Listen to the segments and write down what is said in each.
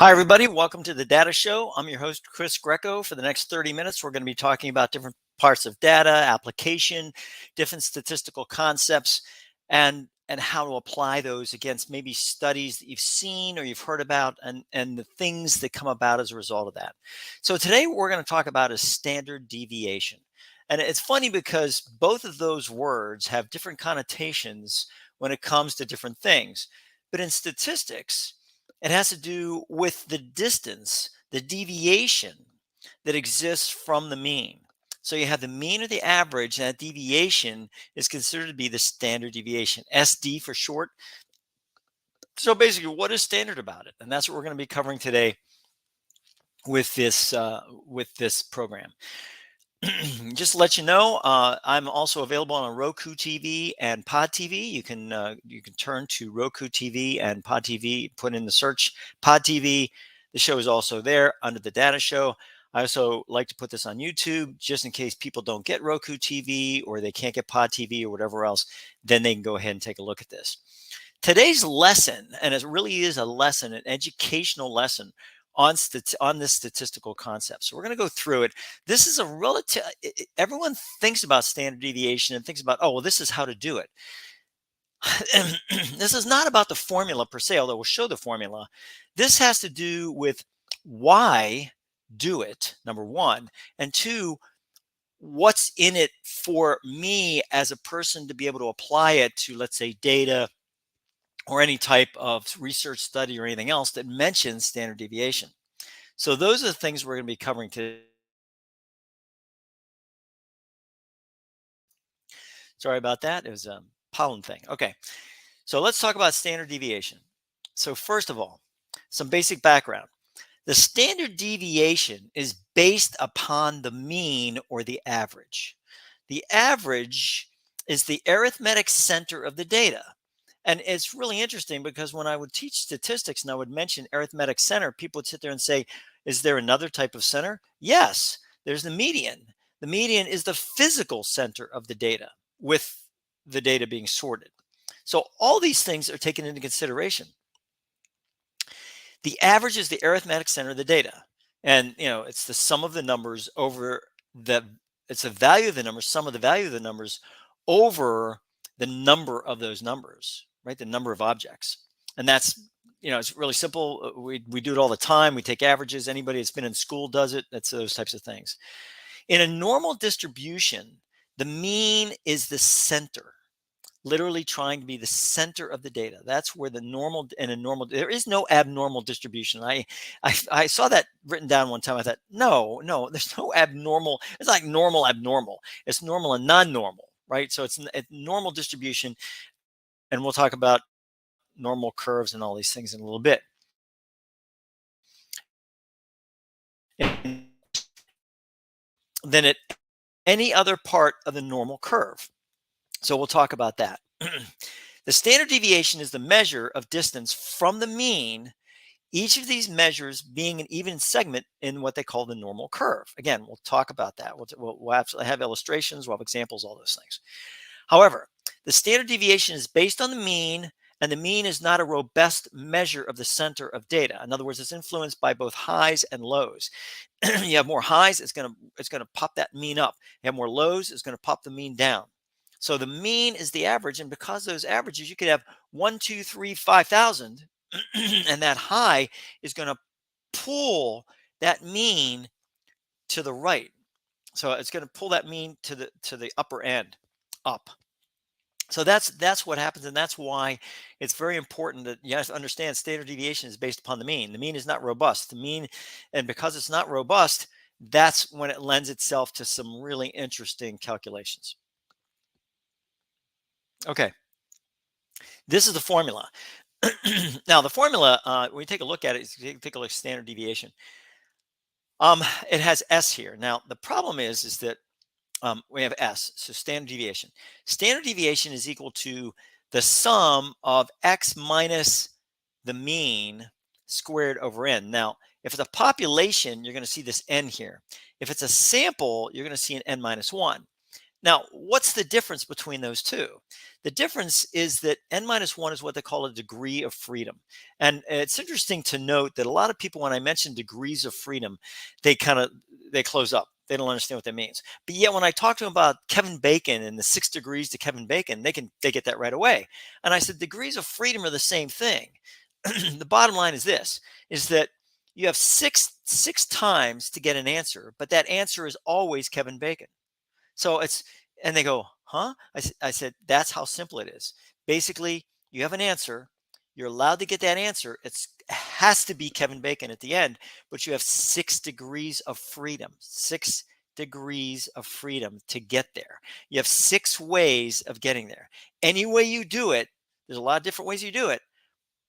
Hi, everybody. Welcome to the Data Show. I'm your host, Chris Greco. For the next 30 minutes, we're going to be talking about different parts of data, application, different statistical concepts, and how to apply those against maybe studies that you've seen or you've heard about and the things that come about as a result of that. So today what we're going to talk about is standard deviation. And it's funny because both of those words have different connotations when it comes to different things. But in statistics, it has to do with the distance, the deviation that exists from the mean. So you have the mean or the average, and that deviation is considered to be the standard deviation, SD for short. So basically, what is standard about it? And that's what we're going to be covering today with this program. Just to let you know, I'm also available on Roku TV and Pod TV. You can turn to Roku TV and Pod TV, put in the search Pod TV. The show is also there under the Data Show. I also like to put this on YouTube just in case people don't get Roku TV or they can't get Pod TV or whatever else. Then they can go ahead and take a look at this. Today's lesson, and it really is a lesson, an educational lesson on this statistical concept. So we're going to go through it. This is a relative. Everyone thinks about standard deviation and thinks about, oh, well, this is how to do it. This is not about the formula per se, although we'll show the formula. This has to do with why do it, number one, and two, what's in it for me as a person to be able to apply it to, let's say, data or any type of research study or anything else that mentions standard deviation. So those are the things we're going to be covering today. Sorry about that. It was a pollen thing. Okay. So let's talk about standard deviation. So first of all, some basic background. The standard deviation is based upon the mean or the average. The average is the arithmetic center of the data. And it's really interesting because when I would teach statistics and I would mention arithmetic center, people would sit there and say, is there another type of center? Yes, there's the median. The median is the physical center of the data with the data being sorted. So all these things are taken into consideration. The average is the arithmetic center of the data. And, it's the sum of the numbers over it's the value of the numbers, sum of the value of the numbers over the number of those numbers, right? The number of objects. And that's, it's really simple. We do it all the time. We take averages. Anybody that's been in school does it. That's those types of things. In a normal distribution, the mean is the center, literally trying to be the center of the data. That's where there is no abnormal distribution. I saw that written down one time. I thought, no, there's no abnormal. It's like normal, abnormal. It's normal and non-normal, right? So it's a normal distribution. And we'll talk about normal curves and all these things in a little bit. And then at any other part of the normal curve. So we'll talk about that. The standard deviation is the measure of distance from the mean, each of these measures being an even segment in what they call the normal curve. Again, we'll talk about that. We'll have illustrations, we'll have examples, all those things. However, the standard deviation is based on the mean, and the mean is not a robust measure of the center of data. In other words, it's influenced by both highs and lows. You have more highs, it's going to pop that mean up. You have more lows, it's going to pop the mean down. So the mean is the average, and because those averages, you could have 1, 2, 3, 5,000, and that high is going to pull that mean to the right. So it's going to pull that mean to the upper end, up. So that's what happens, and that's why it's very important that you have to understand standard deviation is based upon the mean. The mean is not robust. The mean, and because it's not robust, that's when it lends itself to some really interesting calculations. Okay, this is the formula. Now, the formula, when you take a look at it, you take a look at standard deviation. It has S here. Now, the problem is that we have S, so standard deviation. Standard deviation is equal to the sum of X minus the mean squared over N. Now, if it's a population, you're going to see this N here. If it's a sample, you're going to see an N minus 1. Now, what's the difference between those two? The difference is that n minus 1 is what they call a degree of freedom. And it's interesting to note that a lot of people, when I mention degrees of freedom, they kind of they close up. They don't understand what that means. But yet when I talk to them about Kevin Bacon and the 6 degrees to Kevin Bacon, they get that right away. And I said degrees of freedom are the same thing. The bottom line is this, is that you have six times to get an answer, but that answer is always Kevin Bacon. So it's, and they go, huh? I said, that's how simple it is. Basically, you have an answer. You're allowed to get that answer. It has to be Kevin Bacon at the end, but you have 6 degrees of freedom, 6 degrees of freedom to get there. You have 6 ways of getting there. Any way you do it, there's a lot of different ways you do it.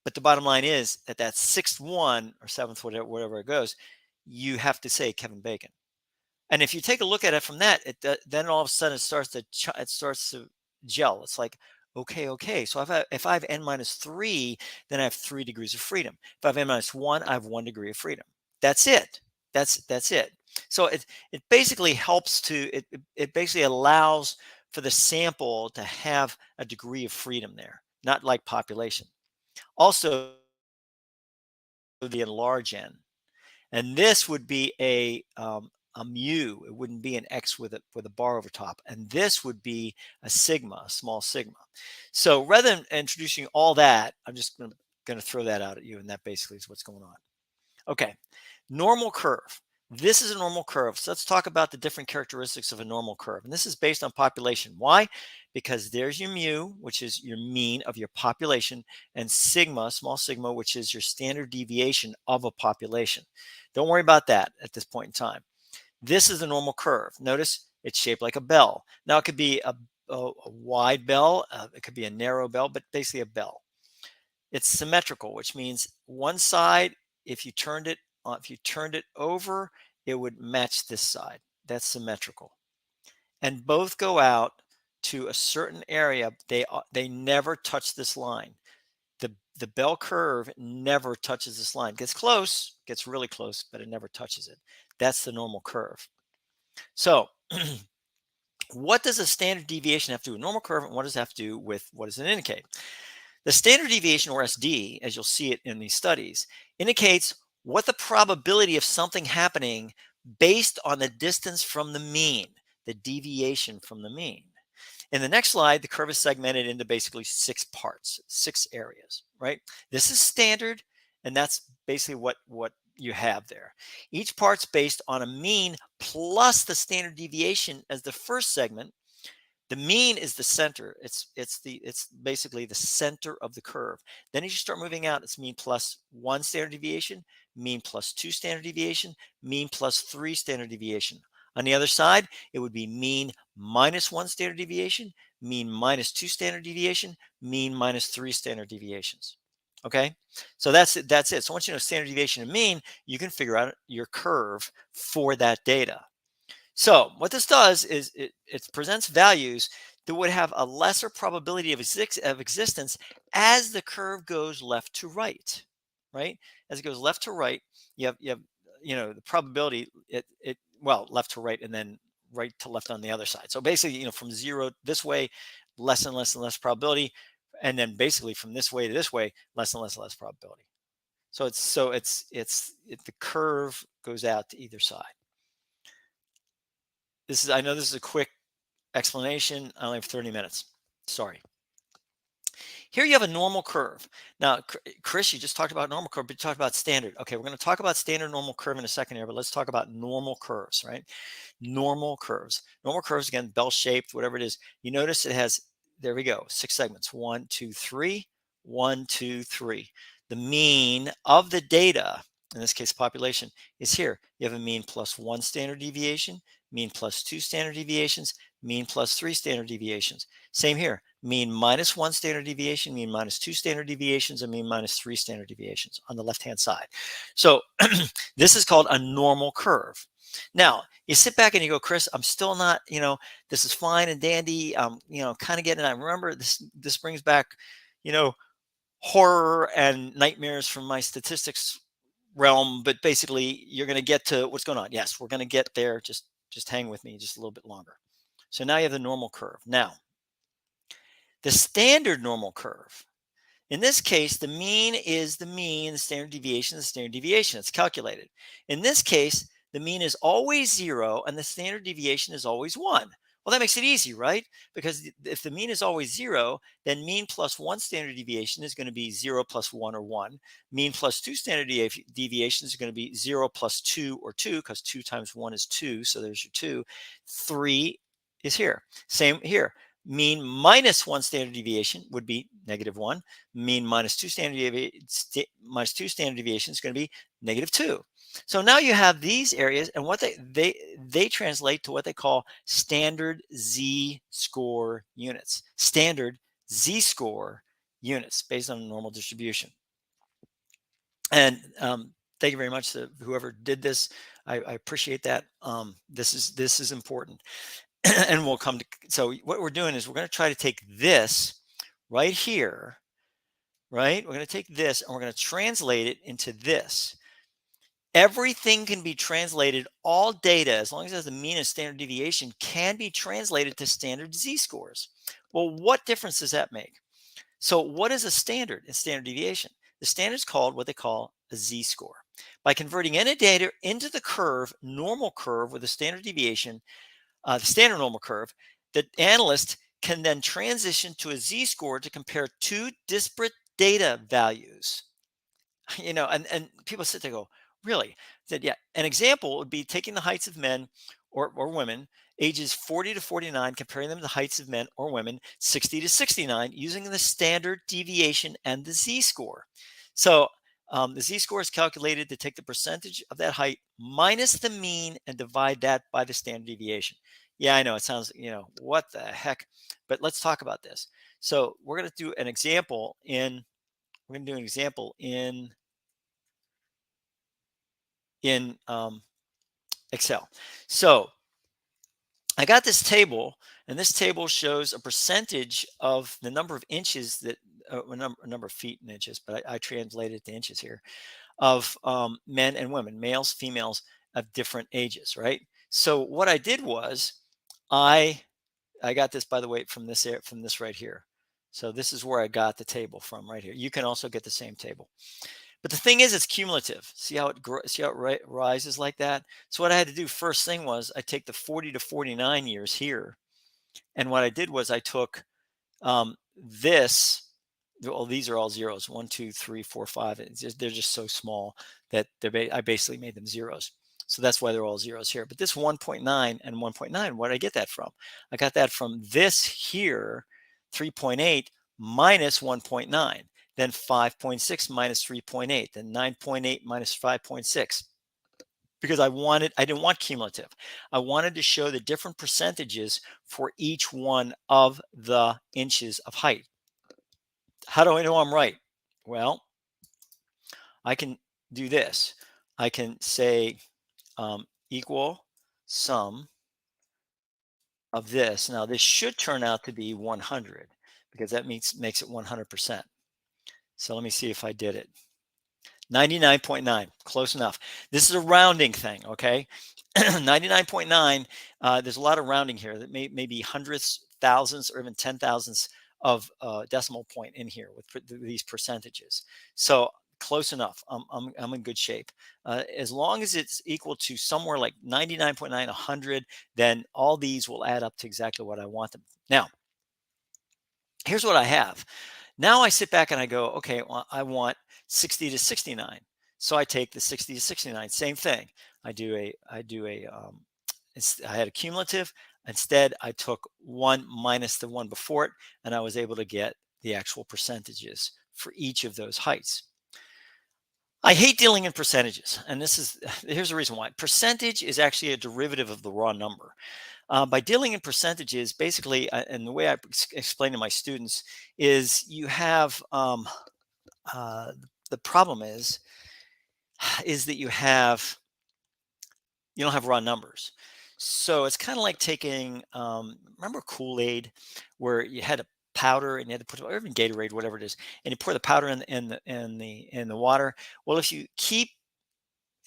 But the bottom line is that sixth one or seventh, whatever it goes, you have to say Kevin Bacon. And if you take a look at it from that, then all of a sudden it starts to gel. It's like, okay. So if I have n minus 3, then I have 3 degrees of freedom. If I have n minus 1, I have 1 degree of freedom. That's it. That's it. So it basically helps to it basically allows for the sample to have a degree of freedom there, not like population. Also, the large n. And this would be a mu. It wouldn't be an x with a bar over top. And this would be a sigma, a small sigma. So rather than introducing all that, I'm just going to throw that out at you. And that basically is what's going on. Okay, normal curve. This is a normal curve. So let's talk about the different characteristics of a normal curve. And this is based on population. Why? Because there's your mu, which is your mean of your population, and sigma, small sigma, which is your standard deviation of a population. Don't worry about that at this point in time. This is a normal curve. Notice it's shaped like a bell. Now it could be a wide bell. It could be a narrow bell, but basically a bell. It's symmetrical, which means one side, if you turned it over, it would match this side. That's symmetrical. And both go out to a certain area. They never touch this line. The bell curve never touches this line. Gets close, gets really close, but it never touches it. That's the normal curve. So what does a standard deviation have to do with a normal curve, and what does it have to do with what does it indicate? The standard deviation, or SD, as you'll see it in these studies, indicates what the probability of something happening based on the distance from the mean, the deviation from the mean. In the next slide, the curve is segmented into basically 6 parts, 6 areas, right? This is standard, and that's basically what you have there. Each part's based on a mean plus the standard deviation as the first segment. The mean is the center. It's basically the center of the curve. Then as you start moving out, it's mean plus 1 standard deviation, mean plus 2 standard deviation, mean plus 3 standard deviation. On the other side, it would be mean minus 1 standard deviation, mean minus 2 standard deviation, mean minus 3 standard deviations. Okay, so that's it. So once you know standard deviation and mean, you can figure out your curve for that data. So what this does is it presents values that would have a lesser probability of existence as the curve goes left to right, right? As it goes left to right, you have the probability well, left to right and then right to left on the other side. So basically, from 0 this way, less and less and less probability, and then basically from this way to this way, less and less and less probability. So the curve goes out to either side. I know this is a quick explanation. I only have 30 minutes. Sorry. Here you have a normal curve. Now, Chris, you just talked about normal curve, but you talked about standard. Okay, we're going to talk about standard normal curve in a second here, but let's talk about normal curves, right? Normal curves. Normal curves, again, bell-shaped, whatever it is. You notice it has, there we go, 6 segments. 1, 2, 3, 1, 2, 3. The mean of the data, in this case population, is here. You have a mean plus 1 standard deviation, mean plus 2 standard deviations, mean plus 3 standard deviations. Same here, mean minus 1 standard deviation, mean minus 2 standard deviations, and mean minus 3 standard deviations on the left-hand side. So this is called a normal curve. Now, you sit back and you go, Chris, I'm still not, this is fine and dandy. Kind of getting it. I remember this brings back, horror and nightmares from my statistics realm, but basically you're going to get to what's going on. Yes, we're going to get there. Just hang with me just a little bit longer. So now you have the normal curve. Now, the standard normal curve. In this case, the mean is the mean, the standard deviation is the standard deviation. It's calculated. In this case, the mean is always 0 and the standard deviation is always 1. Well, that makes it easy, right? Because if the mean is always 0, then mean plus 1 standard deviation is going to be 0 plus 1 or 1. Mean plus 2 standard deviation is going to be 0 plus 2 or 2, because 2 times 1 is 2. So there's your 2. 3 is here. Same here. Mean minus 1 standard deviation would be -1. Mean minus 2 standard deviation is going to be -2. So now you have these areas, and what they translate to what they call standard z-score units. Standard z-score units based on a normal distribution. And thank you very much to whoever did this. I appreciate that. This is important. And we'll come to, so what we're doing is we're going to try to take this right here, right? We're going to take this and we're going to translate it into this. Everything can be translated, all data, as long as it has the mean and standard deviation, can be translated to standard z-scores. Well, what difference does that make? So what is a standard and standard deviation? The standard is called what they call a z-score. By converting any data into the curve, normal curve with a standard deviation, the standard normal curve, the analyst can then transition to a z-score to compare two disparate data values. And people sit there and go, really? I said, yeah. An example would be taking the heights of men or women ages 40 to 49, comparing them to the heights of men or women 60 to 69 using the standard deviation and the z-score. So the z-score is calculated to take the percentage of that height minus the mean and divide that by the standard deviation. Yeah, I know it sounds, what the heck? But let's talk about this. So we're going to do an example in Excel. So I got this table, and this table shows a percentage of the number of inches that a number of feet in inches, but I translated it to inches here, of men and women, males, females of different ages, right? So what I did was I got this, by the way, from this right here. So this is where I got the table from, right here. You can also get the same table. But the thing is, it's cumulative. See how it rises like that? So what I had to do first thing was I take the 40 to 49 years here. And what I did was I took this. Well, these are all zeros. 1, 2, 3, 4, 5. They're just so small that I basically made them zeros. So that's why they're all zeros here. But this 1.9 and 1.9, where did I get that from? I got that from this here, 3.8 minus 1.9. Then 5.6 minus 3.8, then 9.8 minus 5.6. Because I didn't want cumulative. I wanted to show the different percentages for each one of the inches of height. How do I know I'm right? Well, I can do this. I can say equal sum of this. Now, this should turn out to be 100 because that makes it 100%. So let me see if I did it. 99.9, close enough. This is a rounding thing, okay? 99.9, there's a lot of rounding here. That may be hundredths, thousands, or even 10,000ths of decimal point in here with these percentages. So close enough. I'm in good shape. As long as it's equal to somewhere like 99.9, 100, then all these will add up to exactly what I want them. Now, here's what I have. Now I sit back and I go, okay, well, I want 60 to 69. So I take the 60 to 69, same thing. I had a cumulative. Instead, I took 1 minus the one before it, and I was able to get the actual percentages for each of those heights. I hate dealing in percentages, and here's the reason why. Percentage is actually a derivative of the raw number. By dealing in percentages, basically, and the way I explain to my students is you have the problem is that you don't have raw numbers. So it's kind of like taking remember Kool-Aid, where you had a powder and you had to put, or even Gatorade, whatever it is, and you pour the powder in the water. Well, if you keep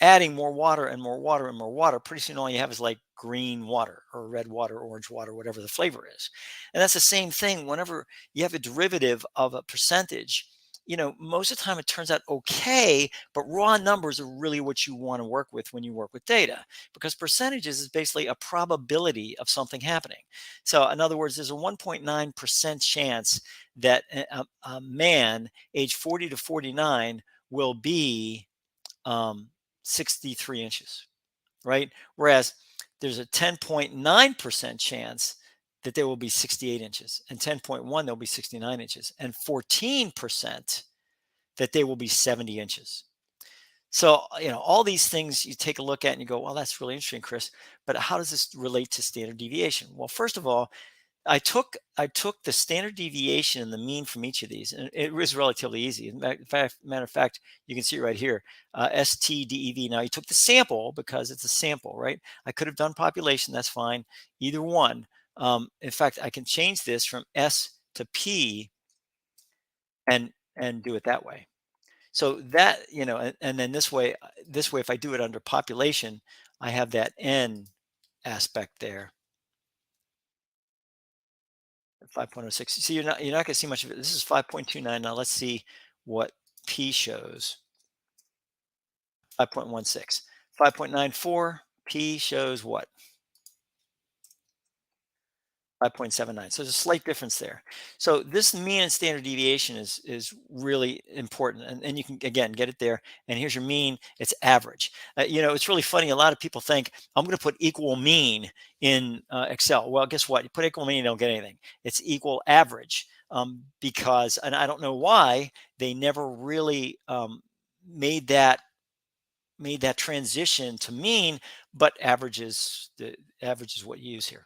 adding more water and more water and more water, pretty soon all you have is like green water or red water, orange water, whatever the flavor is. And that's the same thing whenever you have a derivative of a percentage. Most of the time it turns out okay, but raw numbers are really what you want to work with when you work with data, because percentages is basically a probability of something happening. So, in other words, there's a 1.9% chance that a man age 40 to 49 will be um, 63 inches, right? Whereas there's a 10.9% chance that they will be 68 inches, and 10.1 they'll be 69 inches, and 14% that they will be 70 inches. So, all these things you take a look at and you go, well, that's really interesting, Chris, but how does this relate to standard deviation? Well, first of all, I took the standard deviation and the mean from each of these, and it was relatively easy. Matter of fact, you can see it right here, STDEV. Now, you took the sample because it's a sample, right? I could have done population. That's fine. Either one. In fact, I can change this from S to P and do it that way. So that, and then this way, if I do it under population, I have that N aspect there. 5.06. See, you're not going to see much of it. This is 5.29. Now let's see what P shows. 5.16. 5.94. P shows what? 5.79. So there's a slight difference there. So this mean and standard deviation is really important. And you can, again, get it there. And here's your mean. It's average. It's really funny. A lot of people think, I'm going to put equal mean in Excel. Well, guess what? You put equal mean, you don't get anything. It's equal average, because, and I don't know why, they never really made that transition to mean, but the average is what you use here.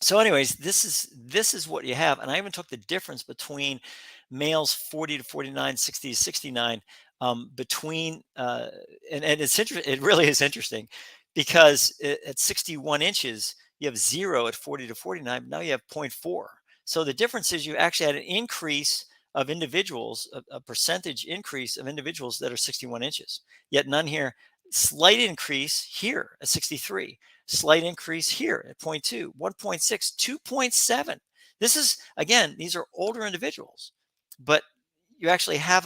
So anyways, this is what you have. And I even took the difference between males 40 to 49, 60 to 69, between and it's interesting. It really is interesting, because at 61 inches you have 0 at 40 to 49. Now you have zero point 0.4. So the difference is you actually had an increase of individuals, a percentage increase of individuals that are 61 inches, yet none here. Slight increase here at 63, slight increase here at 0.2, 1.6, 2.7. This is, again, these are older individuals, but you actually have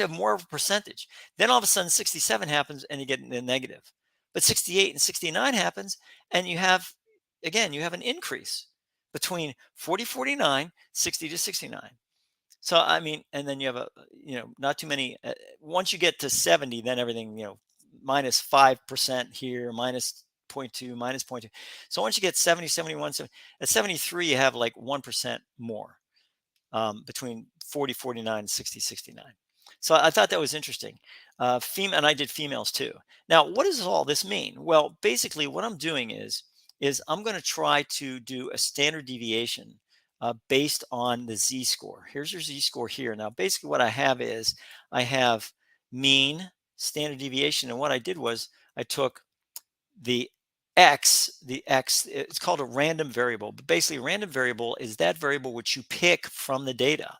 more of a percentage. Then all of a sudden 67 happens and you get a negative. But 68 and 69 happens and you have an increase between 40, 49, 60 to 69. So I mean, and then you have not too many. Once you get to 70, then everything, minus 5% here, minus 0.2, minus 0.2. So once you get 70, 71, 70, at 73, you have like 1% more, between 40, 49, 60, 69. So I thought that was interesting. Female, and I did females too. Now, what does all this mean? Well, basically, what I'm doing is I'm going to try to do a standard deviation based on the z-score. Here's your z-score here. Now, basically, what I have is I have mean, standard deviation, and what I did was I took the x, it's called a random variable, but basically a random variable is that variable which you pick from the data.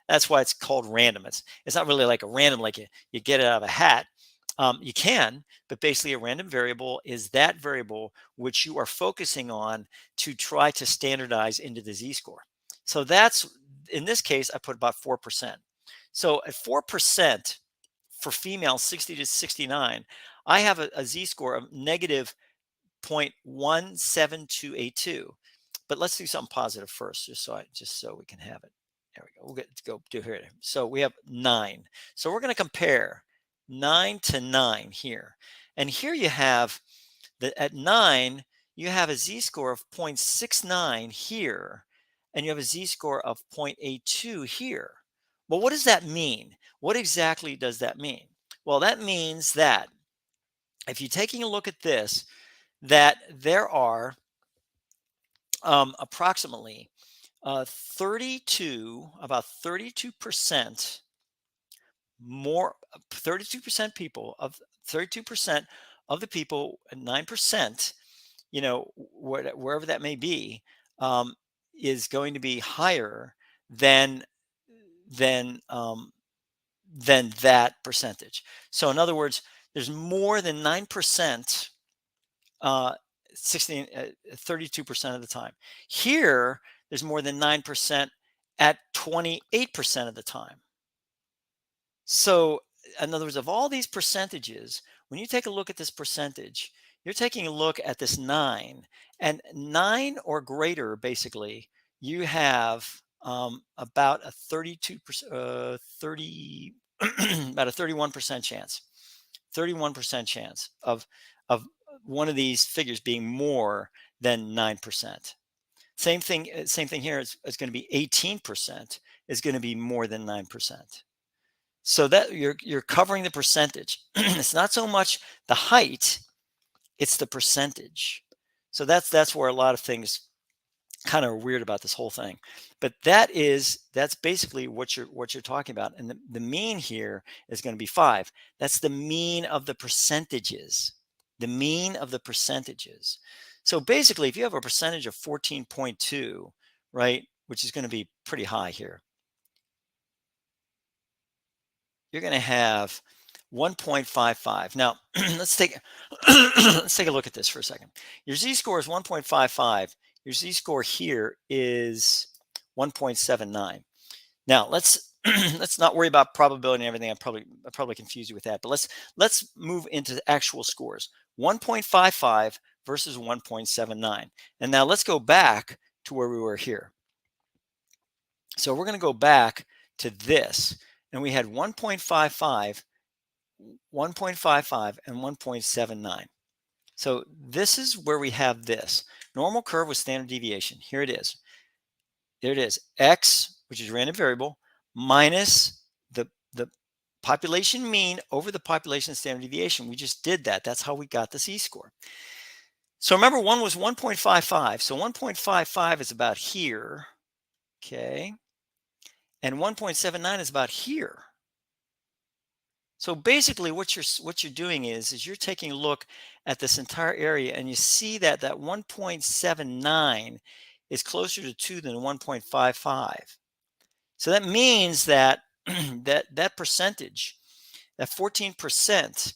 That's why it's called random. It's not really like a random, like you get it out of a hat. You can, but basically a random variable is that variable which you are focusing on to try to standardize into the z-score. So that's, in this case, I put about 4%. So at 4% for female 60 to 69, I have a z-score of negative 0.17282. But let's do something positive first, just so we can have it. There we go. We'll get to go do here. So we have 9. So we're going to compare 9 to 9 here. And here you have that at 9, you have a z-score of 0.69 here, and you have a z-score of 0.82 here. Well, what does that mean? What exactly does that mean? Well, that means that if you're taking a look at this, that there are approximately about 32% more, 32% people of 32% of the people, 9%, wherever that may be, is going to be higher than than um, than that percentage. So in other words, there's more than 9%, 32% of the time. Here, there's more than 9% at 28% of the time. So, in other words, of all these percentages, when you take a look at this percentage, you're taking a look at this 9, and 9 or greater, basically, you have about a 32%, 30, about a 31% chance, 31% chance of one of these figures being more than 9%. Same thing here. It's going to be 18% is going to be more than 9%. So that you're covering the percentage. It's not so much the height, it's the percentage. So that's where a lot of things kind of are weird about this whole thing. But that's basically what you're talking about. And the mean here is going to be 5. That's the mean of the percentages. The mean of the percentages. So basically, if you have a percentage of 14.2, right, which is going to be pretty high here, you're going to have 1.55. Now, let's take a look at this for a second. Your z-score is 1.55. Your z-score here is 1.79. Now, let's not worry about probability and everything. I probably confused you with that. But let's move into the actual scores. 1.55 versus 1.79. And now let's go back to where we were here. So we're going to go back to this. And we had 1.55, 1.55, and 1.79. So this is where we have this. Normal curve with standard deviation. Here it is. There it is. X, which is random variable, minus the population mean over the population standard deviation. We just did that. That's how we got the z-score. So remember, one was 1.55. So 1.55 is about here. Okay. And 1.79 is about here. So basically what you're doing is you're taking a look at this entire area, and you see that 1.79 is closer to 2 than 1.55. So that means that that percentage, that 14%,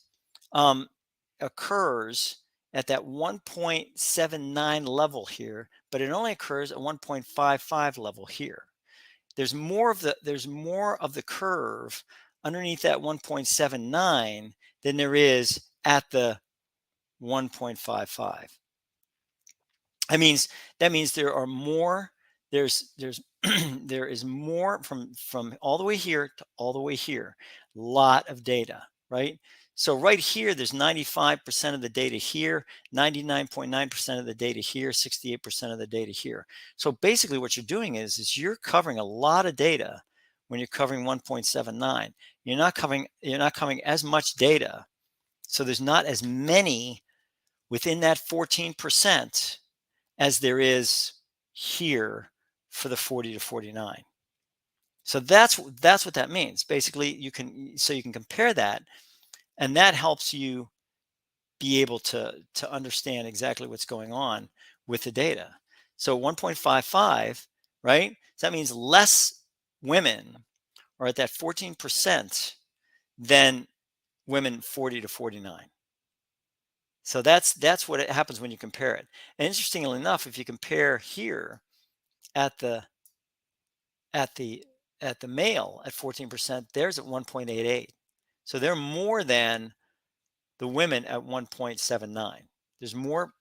occurs at that 1.79 level here, but it only occurs at 1.55 level here. There's more of the curve underneath that 1.79 than there is at the 1.55. That means there are more. There's there is more from all the way here to all the way here. Lot of data, right? So right here, there's 95% of the data here, 99.9% of the data here, 68% of the data here. So basically what you're doing is you're covering a lot of data when you're covering 1.79. You're not covering as much data. So there's not as many within that 14% as there is here for the 40 to 49. So that's what that means. Basically, you can compare that, and that helps you be able to understand exactly what's going on with the data. So 1.55, right? So that means less women are at that 14% than women 40 to 49. So that's what happens when you compare it. And interestingly enough, if you compare here at the male at 14%, there's at 1.88. So they're more than the women at 1.79. There's more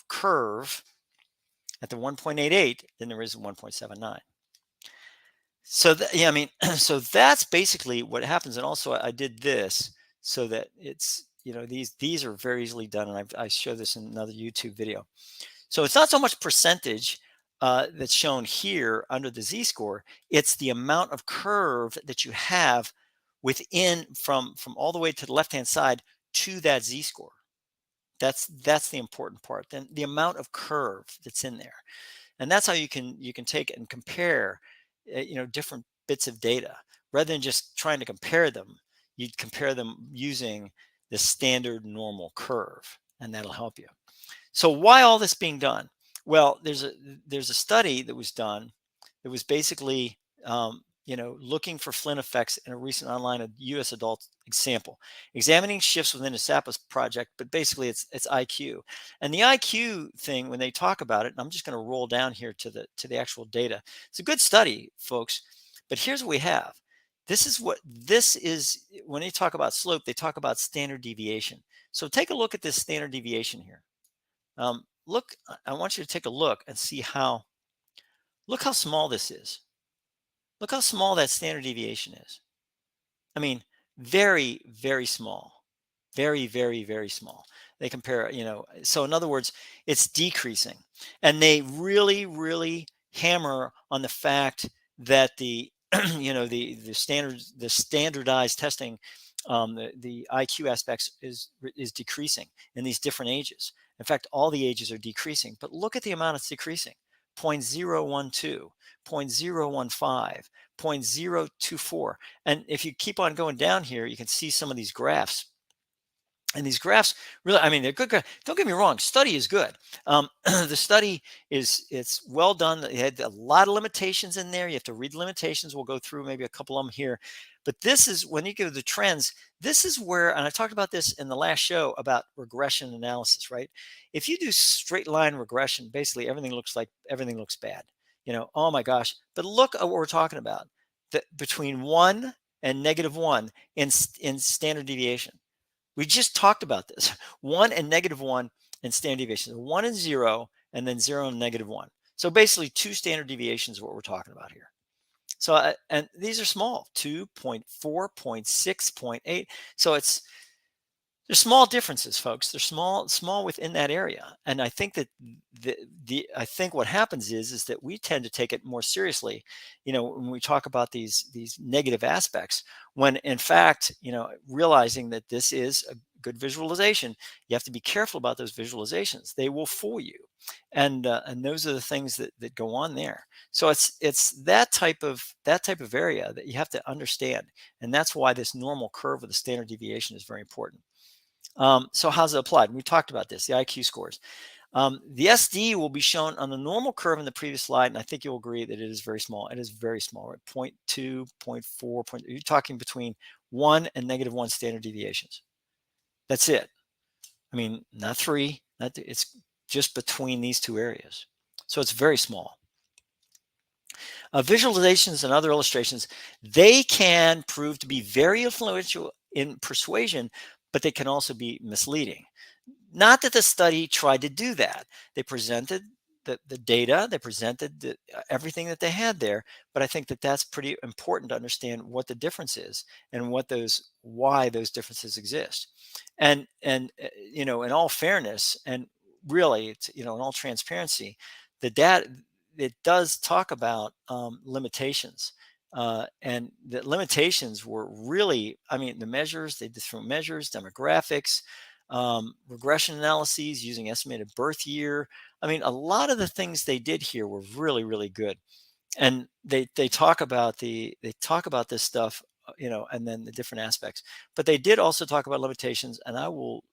curve at the 1.88 than there is at 1.79. So yeah, I mean, so that's basically what happens. And also I did this so that it's, these are very easily done. And I show this in another YouTube video. So it's not so much percentage that's shown here under the z-score. It's the amount of curve that you have within from all the way to the left-hand side to that z-score. That's the important part. Then the amount of curve that's in there, and that's how you can take it and compare, different bits of data rather than just trying to compare them. You'd compare them using the standard normal curve, and that'll help you. So why all this being done? Well, there's a study that was done that was basically looking for Flynn effects in a recent online U.S. adult sample, examining shifts within a SAPAS project, but basically it's IQ. And the IQ thing, when they talk about it, and I'm just going to roll down here to the actual data. It's a good study, folks. But here's what we have. This is when they talk about slope, they talk about standard deviation. So take a look at this standard deviation here. Look, I want you to take a look and see look how small this is. Look how small that standard deviation is. I mean, very, very small. Very, very, very small. They compare, so in other words, it's decreasing. And they really, really hammer on the fact that the standardized testing, the IQ aspects is decreasing in these different ages. In fact, all the ages are decreasing. But look at the amount it's decreasing: 0.012, 0.015, 0.024. And if you keep on going down here, you can see some of these graphs. And these graphs really, I mean, they're good. Don't get me wrong, study is good. The study it's well done. It had a lot of limitations in there. You have to read the limitations. We'll go through maybe a couple of them here. But this is when you go to the trends, this is where, and I talked about this in the last show about regression analysis, right? If you do straight line regression, basically everything looks bad. Oh my gosh. But look at what we're talking about. Between 1 and -1 in standard deviation. We just talked about this. 1 and -1 in standard deviations. 1 and 0, and then 0 and -1. So basically 2 standard deviations is what we're talking about here. So, and these are small: 2.4, 0.6, 0.8. So there's small differences, folks. They're small within that area. And I think that I think what happens is that we tend to take it more seriously, when we talk about these negative aspects, when in fact, realizing that this is a good visualization, you have to be careful about those visualizations. They will fool you. And those are the things that go on there. So it's that type of area that you have to understand. And that's why this normal curve of the standard deviation is very important. So how's it applied? We talked about this, the IQ scores. The SD will be shown on the normal curve in the previous slide, and I think you'll agree that it is very small. It is very small, right? 0.2, 0.4, you're talking between 1 and -1 standard deviations. That's it. I mean, not 3, it's just between these two areas. So it's very small. Visualizations and other illustrations, they can prove to be very influential in persuasion, but they can also be misleading. Not that the study tried to do that. They presented the data, they presented everything that they had there, but I think that that's pretty important to understand what the difference is and why those differences exist. And in all fairness, and really, it's, in all transparency, the data, it does talk about limitations. And the limitations were really, I mean, the measures, they did different measures, demographics, regression analyses using estimated birth year. I mean, a lot of the things they did here were really, really good. And they talk about this stuff, and then the different aspects. But they did also talk about limitations, and I will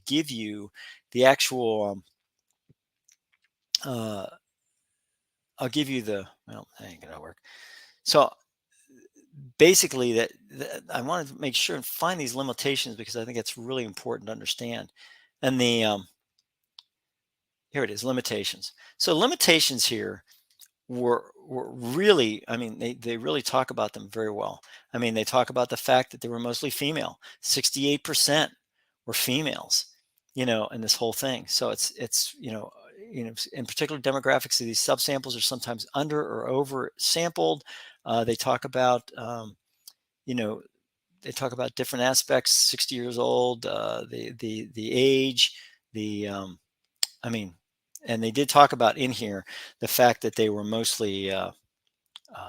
give you the actual I'll give you well, that ain't gonna work. So basically that I wanted to make sure and find these limitations because I think it's really important to understand. And here it is, limitations. So limitations here were really, I mean, they really talk about them very well. I mean, they talk about the fact that they were mostly female. 68% were females, in this whole thing. So it's in particular demographics of these subsamples are sometimes under or over sampled. They talk about they talk about different aspects: 60 years old, the age, I mean, and they did talk about in here the fact that they were mostly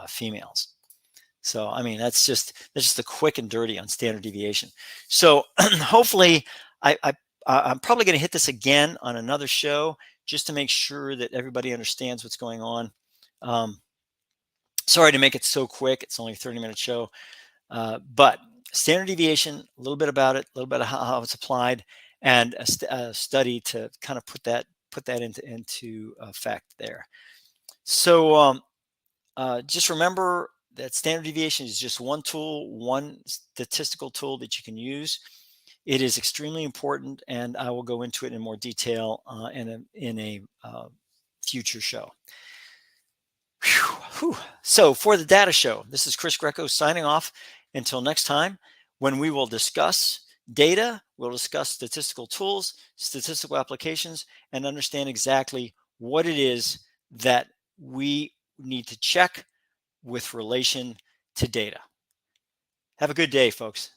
females. So I mean, that's just the quick and dirty on standard deviation. So hopefully, I'm probably going to hit this again on another show just to make sure that everybody understands what's going on. Sorry to make it so quick. It's only a 30-minute show. But standard deviation, a little bit about it, a little bit of how it's applied, and a study to kind of put that into effect there. So just remember that standard deviation is just one tool, one statistical tool that you can use. It is extremely important, and I will go into it in more detail in a future show. Whew. So for the data show, this is Chris Greco signing off until next time, when we will discuss data, we'll discuss statistical tools, statistical applications, and understand exactly what it is that we need to check with relation to data. Have a good day, folks.